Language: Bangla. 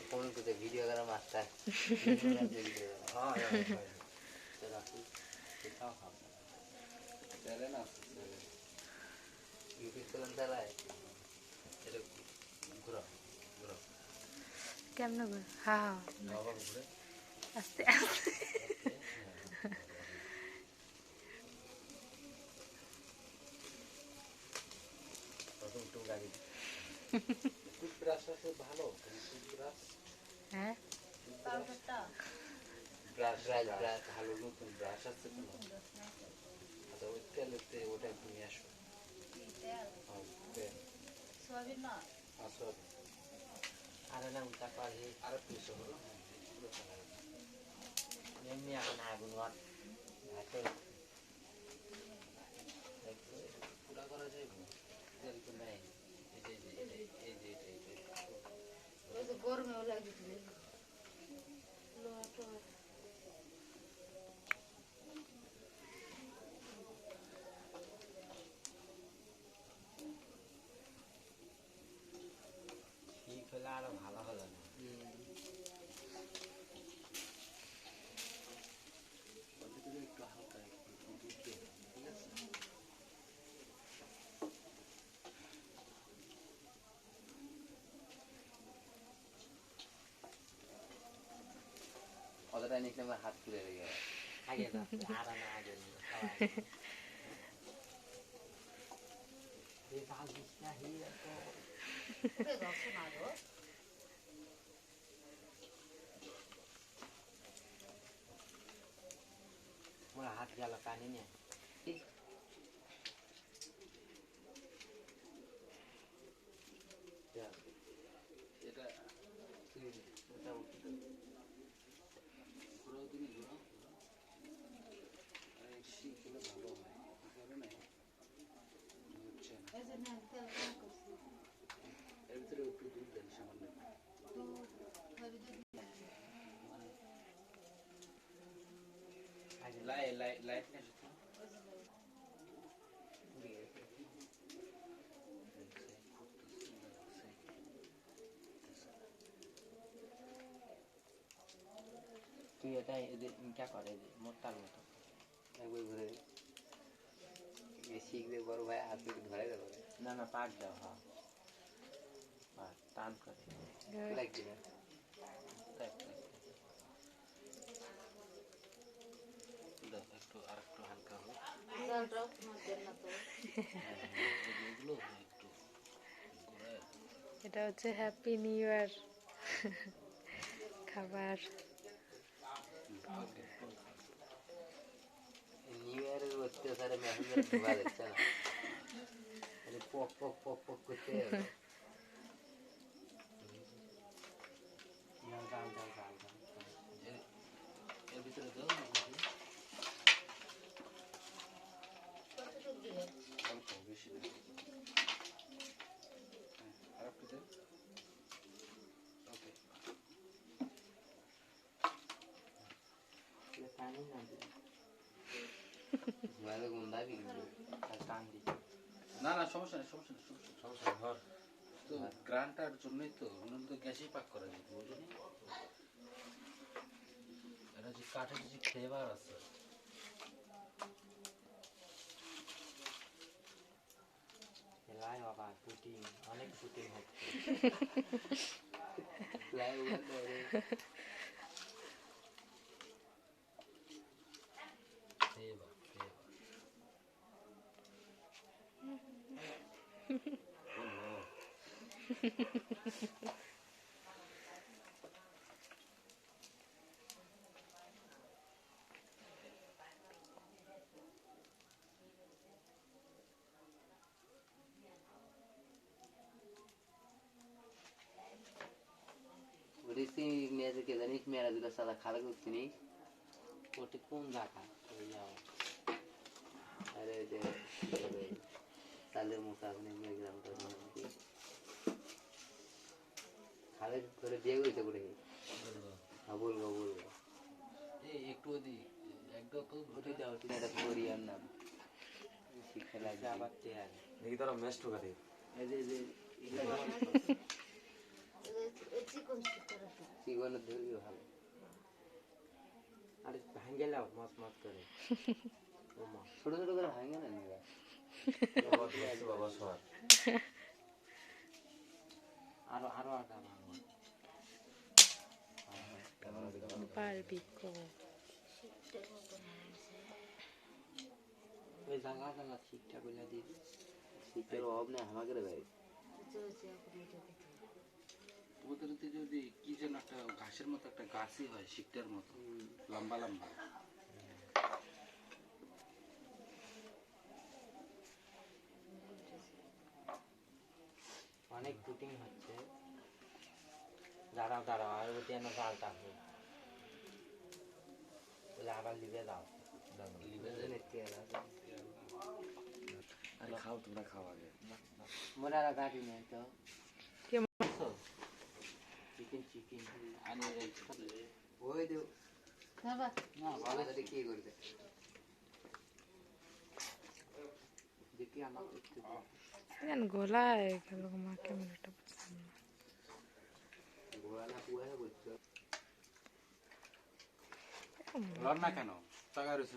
फोन को वीडियो करा मास्टर हाँ चले ना यूट्यूब चलन चला है घुरा घुरा কেমন ঘুরে? হ্যাঁ बाबा घुरे আস্তে আস্তে প্রথম টু গাড়ি টুথব্রাশ আছে ভালো টুথব্রাশ হ্যাঁ ব্রাশ ব্রাশ ভালো নতুন ব্রাশ আছে তো আচ্ছা ওই তেলেতে ওটা একটু নিয়ে আসো সোয়াবিন না সোয়াবিন আর না উঠা পারে আর পিছু হলো এমনি এখন আগুন ওয়াট হাতে পুরা করা যায় তেল তো নাই এই যে গরমে লাগিয়েছিল ঠিক হলে আরো ভালো হলো না একটু হালকা একটু দুধ দিয়ে ঠিক আছে কতটা নিচে আমার হাত তুলে লেগে আগে আর না আগে মোরা হাত গেল পানি নিয়ে এটা ঘুরাও তুমি ঘুরাও শিখলে ভালো হয় কারণে হচ্ছে না এর ভিতরে একটু দুধ দেন সামান্য লাইট না তুই এটা क्या করে মোটার মতো একবার ঘুরে শিখলে বড় ভাই হাত ধরে দেবো না না পাট দাও হ্যাঁ টান করে লাগছে না একটু আর একটু হালকা হোক এটা হচ্ছে হ্যাপি নিউ ইয়ার খাবার নিউ ইয়ারের অত্যাচারে মেসেঞ্জারে ঢোকা যাচ্ছে না পক পক পক পক করতে এর ভিতরে দাও অল্প বেশি না আর একটু দেন ওকে পানি না ভালো গন্ধা বিগড়ে টান দি না না সমস্যা নেই সমস্যা ঘর তো গ্রান্টার জন্যই তো উনুন তো গ্যাসেই পাক করা যায় বুঝলি এটা যে কাঠের যে ফ্লেভার আছে লাই বাবা পুটিং অনেক পুটিং হচ্ছে লাই মেয়েদের কে জানিস মেয়েরা দুটো সাদা খারাপ করছি নি ওটি কোন জায়গা আরে যে তাহলে মুসাফির গ্রামটা খালেদ করে বিয়ে করেছে করে হ্যাঁ বলবো একটু একদম তো ঘটে যাও এটা কোরিয়ার নাম শিক্ষা লাগবে আবার দেখি তোরা মেস ঠোকা দে এই যে চিকনের ধরবি ভালো আরে ভাঙ্গে লাও মাছ মাছ করে ও মা ছোট ছোট করে ভাঙ্গে না নিবা বাবা সর আরো আরো আটা ভাঙো বারবিকো ওই জায়গা জায়গা ঠিকঠাক বলে দিবি শীতের অভাব নেই আমাকে রে ভাই ওদেরতে যদি কি যেন একটা ঘাসের মতো একটা গাছই হয় শিকটার মতো লম্বা লম্বা অনেক শুটিং হচ্ছে দাঁড়াও দাঁড়াও আর ওটি না জাল টানবে বলে আবার লিভে দাও লিভে আরে খাও তোমরা খাও আগে মোরা গাড়ি নেই তো চিকেন চিকেন আনি ওই দেও না ভালো করে কি করবে দেখি আমাকে একটু জান গোলা হয়ে গেল মা ক্যামেরাটা বুঝলাম না গোড়ালা পুয়া বলছো লড় না কেন টাকা রয়েছে